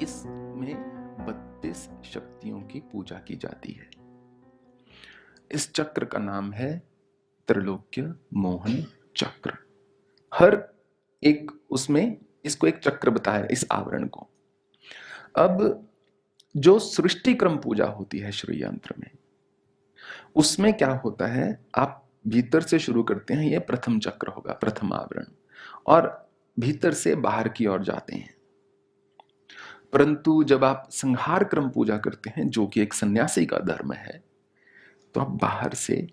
इसमें 32 शक्तियों की पूजा की जाती है। इस चक्र का नाम है त्रैलोक्य मोहन चक्र। हर एक उसमें इसको एक चक्र बताया इस आवरण को। अब जो सृष्टि क्रम पूजा होती है श्री यंत्र में, उसमें क्या होता है, आप भीतर से शुरू करते हैं, ये प्रथम चक्र होगा, प्रथम आवरण, और भीतर से बाहर की ओर जाते हैं। परंतु जब आप संहार क्रम पूजा करते हैं, जो कि एक सन्यासी का धर्म है, तो आप बाहर से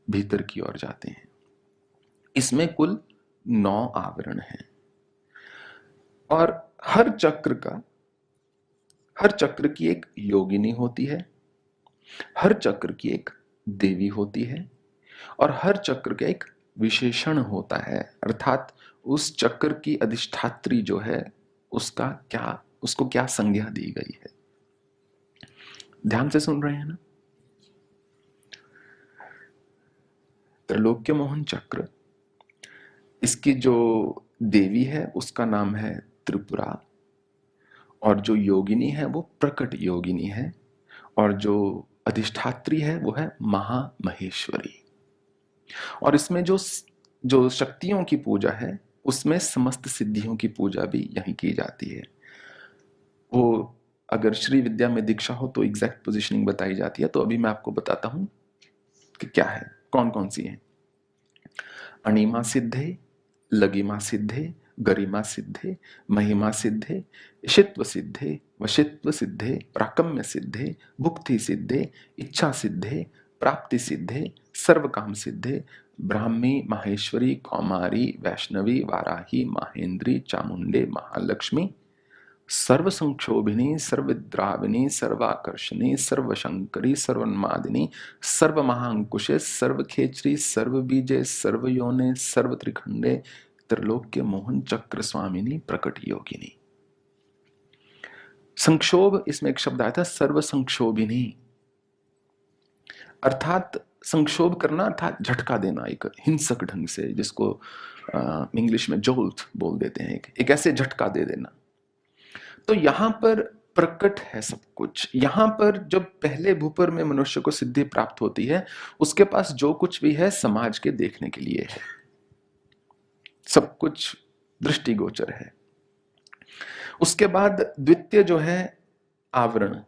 भीतर की ओर जाते हैं। इसमें कुल 9 आवरण हैं और हर चक्र की एक योगिनी होती है, हर चक्र की एक देवी होती है और हर चक्र का एक विशेषण होता है, अर्थात उस चक्र की अधिष्ठात्री जो है उसको क्या संज्ञा दी गई है। ध्यान से सुन रहे हैं ना? त्रैलोक्य मोहन चक्र, इसकी जो देवी है उसका नाम है त्रिपुरा, और जो योगिनी है वो प्रकट योगिनी है, और जो अधिष्ठात्री है वो है महामहेश्वरी। और इसमें जो शक्तियों की पूजा है उसमें समस्त सिद्धियों की पूजा भी यहीं की जाती है। वो अगर श्री विद्या में दीक्षा हो तो एग्जैक्ट पोजीशनिंग बताई जाती है, तो अभी मैं आपको बताता हूं कि क्या है, कौन कौन सी है। अणिमा सिद्धे, लगिमा सिद्धे, गरिमा सिद्धे, महिमा सिद्धे, ईशित्व सिद्धे, वशित्व सिद्धे, प्राकम्य सिद्धे, भुक्ति सिद्धे, इच्छा सिद्धे, प्राप्ति सिद्धे, सर्वकाम सिद्धे, ब्राह्मी, माहेश्वरी, कौमारी, वैष्णवी, वाराही, माहेंद्री, चामुंडे, महालक्ष्मी, सर्व संक्षोभिनी, सर्वद्राविनी, सर्वाकर्षणी, सर्वशंकरी, सर्वन्मादिनी, सर्व महांकुशे, सर्वखेचरी, सर्वबीजे, सर्वयोने, सर्वत्रिखंडे, त्रिलोक्य मोहन चक्र स्वामिनी, प्रकट योगिनी। संक्षोभ, इसमें एक शब्द आया था सर्व संक्षोभिनी, अर्थात संक्षोभ करना अर्थात झटका देना एक हिंसक ढंग से, जिसको इंग्लिश में जोल्ट बोल देते हैं, एक ऐसे झटका दे देना। तो यहां पर प्रकट है सब कुछ। यहां पर जब पहले भूपर में मनुष्य को सिद्धि प्राप्त होती है, उसके पास जो कुछ भी है समाज के देखने के लिए है, सब कुछ दृष्टिगोचर है। उसके बाद द्वितीय जो है आवरण,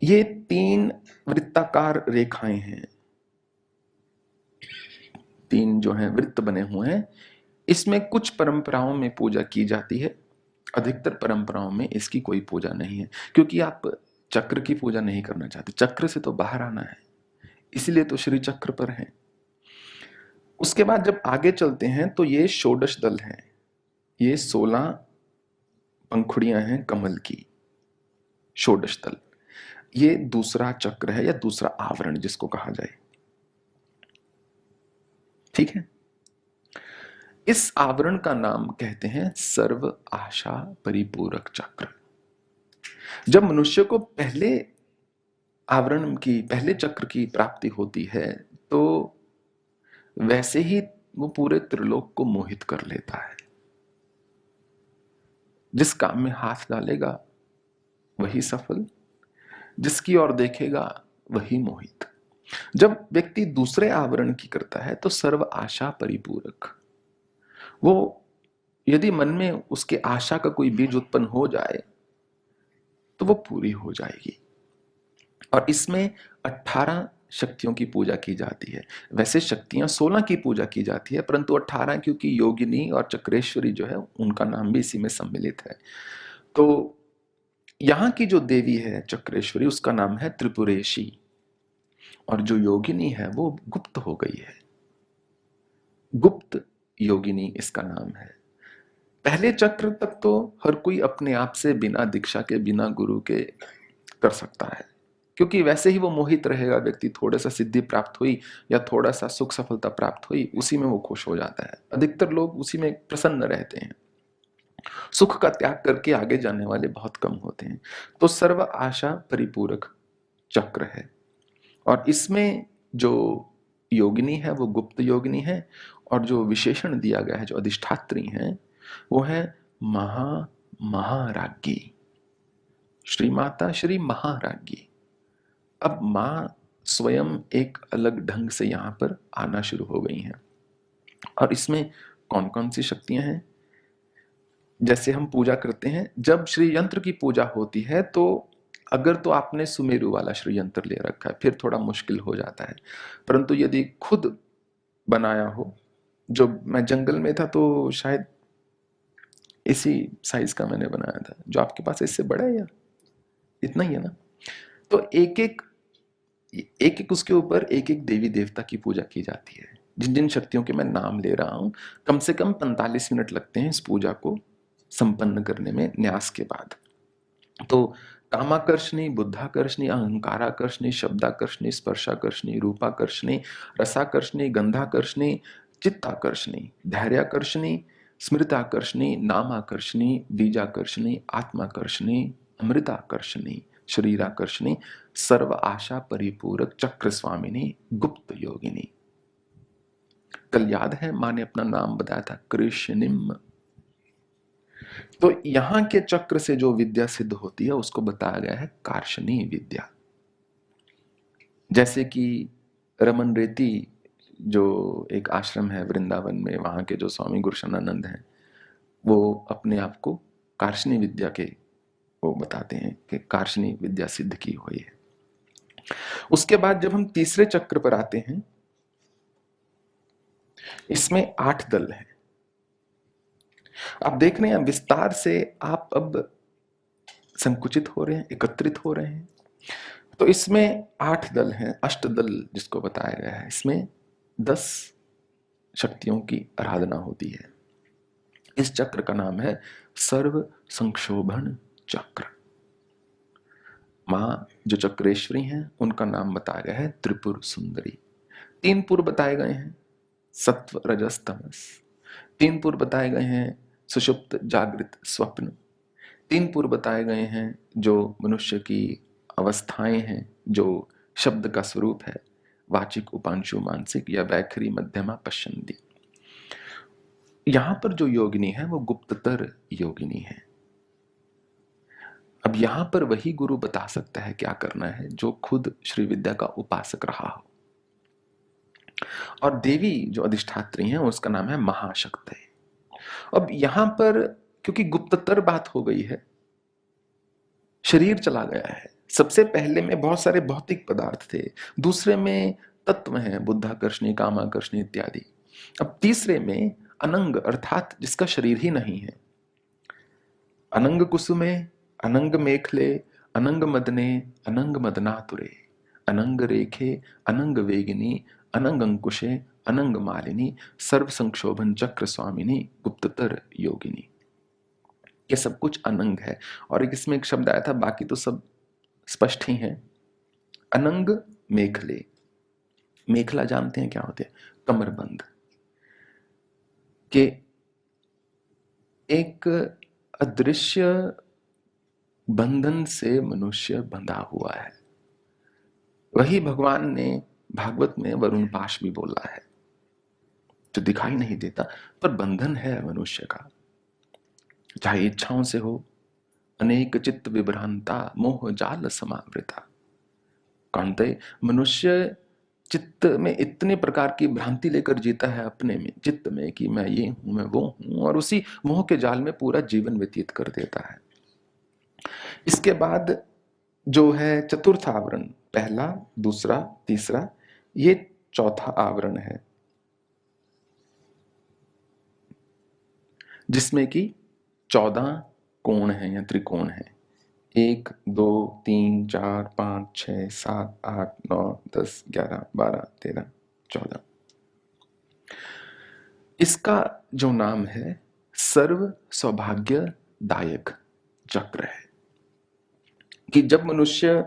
ये 3 वृत्ताकार रेखाएं हैं, 3 जो है वृत्त बने हुए हैं। इसमें कुछ परंपराओं में पूजा की जाती है, अधिकतर परंपराओं में इसकी कोई पूजा नहीं है, क्योंकि आप चक्र की पूजा नहीं करना चाहते, चक्र से तो बाहर आना है, इसलिए तो श्री चक्र पर है। उसके बाद जब आगे चलते हैं तो ये षोडश दल है, ये 16 पंखुड़ियां हैं कमल की, षोडश दल, ये दूसरा चक्र है या दूसरा आवरण जिसको कहा जाए, ठीक है। इस आवरण का नाम कहते हैं सर्व आशा परिपूरक चक्र। जब मनुष्य को पहले चक्र की प्राप्ति होती है, तो वैसे ही वो पूरे त्रिलोक को मोहित कर लेता है। जिस काम में हाथ डालेगा वही सफल, जिसकी ओर देखेगा वही मोहित। जब व्यक्ति दूसरे आवरण की करता है तो सर्व आशा परिपूरक, वो यदि मन में उसके आशा का कोई बीज उत्पन्न हो जाए तो वो पूरी हो जाएगी। और इसमें 18 शक्तियों की पूजा की जाती है। वैसे शक्तियां 16 की पूजा की जाती है, परंतु 18 क्योंकि योगिनी और चक्रेश्वरी जो है उनका नाम भी इसी में सम्मिलित है। तो यहां की जो देवी है चक्रेश्वरी, उसका नाम है त्रिपुरेशी, और जो योगिनी है वो गुप्त हो गई है, गुप्त योगिनी इसका नाम है। पहले चक्र तक तो हर कोई अपने आप से बिना दीक्षा के, बिना गुरु के कर सकता है, क्योंकि वैसे ही वो मोहित रहेगा। व्यक्ति थोड़ा सा सिद्धि प्राप्त हुई या थोड़ा सा सुख सफलता प्राप्त हुई, उसी में वो खुश हो जाता है। अधिकतर लोग उसी में प्रसन्न रहते हैं, सुख का त्याग करके आगे जाने वाले बहुत कम होते हैं। तो सर्व आशा परिपूरक चक्र है, और इसमें जो योगिनी है वो गुप्त योगिनी है, और जो विशेषण दिया गया है, जो अधिष्ठात्री हैं, वो है महाराज्ञी, श्री माता श्री महाराज्ञी। अब मां स्वयं एक अलग ढंग से यहां पर आना शुरू हो गई हैं। और इसमें कौन कौन सी शक्तियां हैं? जैसे हम पूजा करते हैं, जब श्री यंत्र की पूजा होती है तो अगर तो आपने सुमेरु वाला श्री यंत्र ले रखा है फिर थोड़ा मुश्किल हो जाता है, परंतु यदि खुद बनाया हो, जो मैं जंगल में था तो शायद इसी साइज का मैंने बनाया था, जो आपके पास इससे बड़ा है या इतना ही है ना? तो एक एक उसके ऊपर एक एक देवी देवता की पूजा की जाती है। जिन जिन शक्तियों के मैं नाम ले रहा हूं, कम से कम 45 मिनट लगते हैं इस पूजा को संपन्न करने में न्यास के बाद। तो कामाकर्षणी, बुद्धाकर्षणी, अहंकाराकर्षणी, शब्दाकर्षणी, स्पर्शाकर्षणी, रूपाकर्षणी, रसाकर्षणी, गंधाकर्षणी, चित्ताकर्षणी, धैर्याकर्षणी, स्मृताकर्षणी, नामाकर्षणी, बीजाकर्षणी, आत्माकर्षणी, अमृताकर्षणी, शरीराकर्षणी, सर्व आशा परिपूरक चक्र स्वामिनी, गुप्त योगिनी। कल याद है मां ने अपना नाम बताया था, कृष्णिम। तो यहां के चक्र से जो विद्या सिद्ध होती है उसको बताया गया है कार्षणी विद्या। जैसे कि रमन रेती जो एक आश्रम है वृंदावन में, वहां के जो स्वामी गुरुशनानंद हैं, वो अपने आप को कार्षणी विद्या के वो बताते हैं कि कार्षणी विद्या सिद्ध की हुई है। उसके बाद जब हम तीसरे चक्र पर आते हैं, इसमें 8 दल हैं। आप देख रहे हैं विस्तार से, आप अब संकुचित हो रहे हैं, एकत्रित हो रहे हैं। तो इसमें 8 दल हैं, अष्ट दल जिसको बताया गया है। इसमें 10 शक्तियों की आराधना होती है। इस चक्र का नाम है सर्व संक्षोभन चक्र। मां जो चक्रेश्वरी हैं उनका नाम बताया गया है त्रिपुर सुंदरी। 3 पुर बताए गए हैं, सत्व रजस तमस। 3 पुर बताए गए हैं, सुषुप्त जागृत स्वप्न। 3 पुर बताए गए हैं जो मनुष्य की अवस्थाएं हैं, जो शब्द का स्वरूप है, वाचिक, उपांशु, मानसिक या वैखरी, मध्यमा, पश्चंदी। यहां पर जो योगिनी है वो गुप्ततर योगिनी है। अब यहां पर वही गुरु बता सकता है क्या करना है जो खुद श्री विद्या का उपासक रहा हो। और देवी जो अधिष्ठात्री है उसका नाम है महाशक्ति। अब यहां पर क्योंकि गुप्ततर बात हो गई है, शरीर चला गया है। सबसे पहले में बहुत सारे भौतिक पदार्थ थे, दूसरे में तत्व हैं, बुद्धाकर्षणी, कामाकर्षणी इत्यादि। अब तीसरे में अनंग अर्थात जिसका शरीर ही नहीं है। अनंग कुसुमे, अनंग मेखले, अनंग मदने, अनंग मदनातुरे, अनंग रेखे, अनंग वेगिनी, अनंग अंकुशे, अनंग मालिनी, सर्व संक्षोभन चक्र स्वामिनी, गुप्ततर योगिनी। ये सब कुछ अनंग है। और इसमें एक शब्द आया था, बाकी तो सब स्पष्ट ही है। अनंग मेखले, मेखला जानते हैं क्या होते हैं? कमरबंद। के एक अदृश्य बंधन से मनुष्य बंधा हुआ है। वही भगवान ने भागवत में वरुण पाश भी बोला है, जो दिखाई नहीं देता पर बंधन है मनुष्य का, चाहे इच्छाओं से हो। अनेक चित्त विभ्रांता मोह जाल समावृता। कांते मनुष्य चित्त में इतने प्रकार की भ्रांति लेकर जीता है अपने में, चित्त में, कि मैं ये हूं, मैं वो हूं, और उसी मोह के जाल में पूरा जीवन व्यतीत कर देता है। इसके बाद जो है चतुर्थ आवरण, पहला, दूसरा, तीसरा, ये चौथा आवरण है, जिसमें कि 14 कोण हैं या त्रिकोण हैं। 1 2 3 4 5 6 7 8 9 10 11 12 13 14। इसका जो नाम है सर्व सौभाग्यदायक चक्र है, कि जब मनुष्य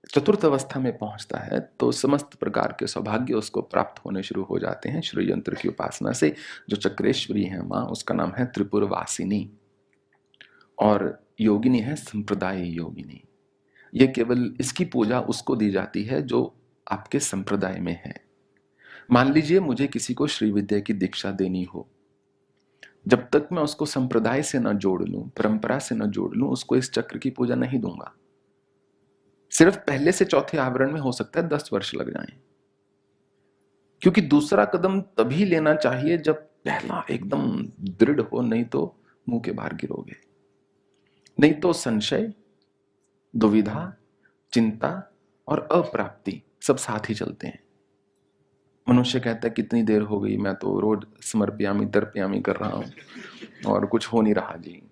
चतुर्थ अवस्था में पहुंचता है तो समस्त प्रकार के सौभाग्य उसको प्राप्त होने शुरू हो जाते हैं श्री यंत्र की उपासना से। जो चक्रेश्वरी है मां, उसका नाम है त्रिपुरवासिनी, और योगिनी है संप्रदाय योगिनी। ये केवल इसकी पूजा उसको दी जाती है जो आपके संप्रदाय में है। मान लीजिए मुझे किसी को श्री विद्या की दीक्षा देनी हो, जब तक मैं उसको संप्रदाय से न जोड़ लूं, परंपरा से न जोड़ लूं, उसको इस चक्र की पूजा नहीं दूंगा। सिर्फ पहले से चौथे आवरण में हो सकता है 10 वर्ष लग जाएं, क्योंकि दूसरा कदम तभी लेना चाहिए जब पहला एकदम दृढ़ हो, नहीं तो मुंह के बाहर गिरोगे। नहीं तो संशय, दुविधा, चिंता और अप्राप्ति सब साथ ही चलते हैं। मनुष्य कहता है कितनी देर हो गई, मैं तो रोज समर्पयामी तर्पयामी कर रहा हूं और कुछ हो नहीं रहा जी।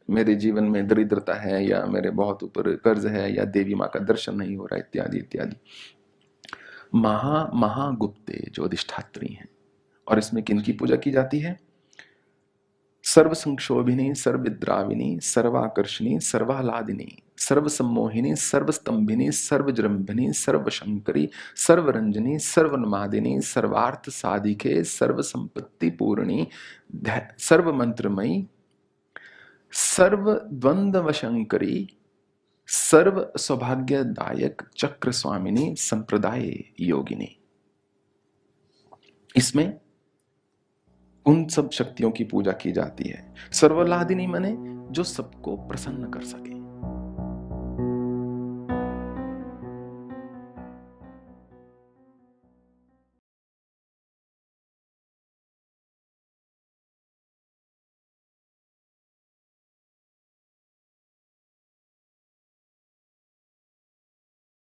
मेरे जीवन में दरिद्रता है, या मेरे बहुत ऊपर कर्ज है, या देवी माँ का दर्शन नहीं हो रहा, इत्यादि इत्यादि। महागुप्ते जो अधिष्ठात्री हैं, और इसमें किनकी पूजा की जाती है? सर्व संक्षोभिनी, सर्वद्राविनी, सर्वाकर्षणी, सर्वालादिनी, सर्वसम्मोहिनी, सर्वस्तंभिनी, सर्वजृंभिनी, सर्वशंकरी, सर्वरंजनी, सर्वन्मादिनी, सर्वार्थ साधिके, सर्वसंपत्ति पूर्णी, सर्वमंत्रमयी, सर्वद्वंद्वशंकरी, सर्व सौभाग्यदायक, चक्र स्वामिनी, संप्रदाय योगिनी। इसमें उन सब शक्तियों की पूजा की जाती है। सर्वलादिनी माने जो सबको प्रसन्न कर सके।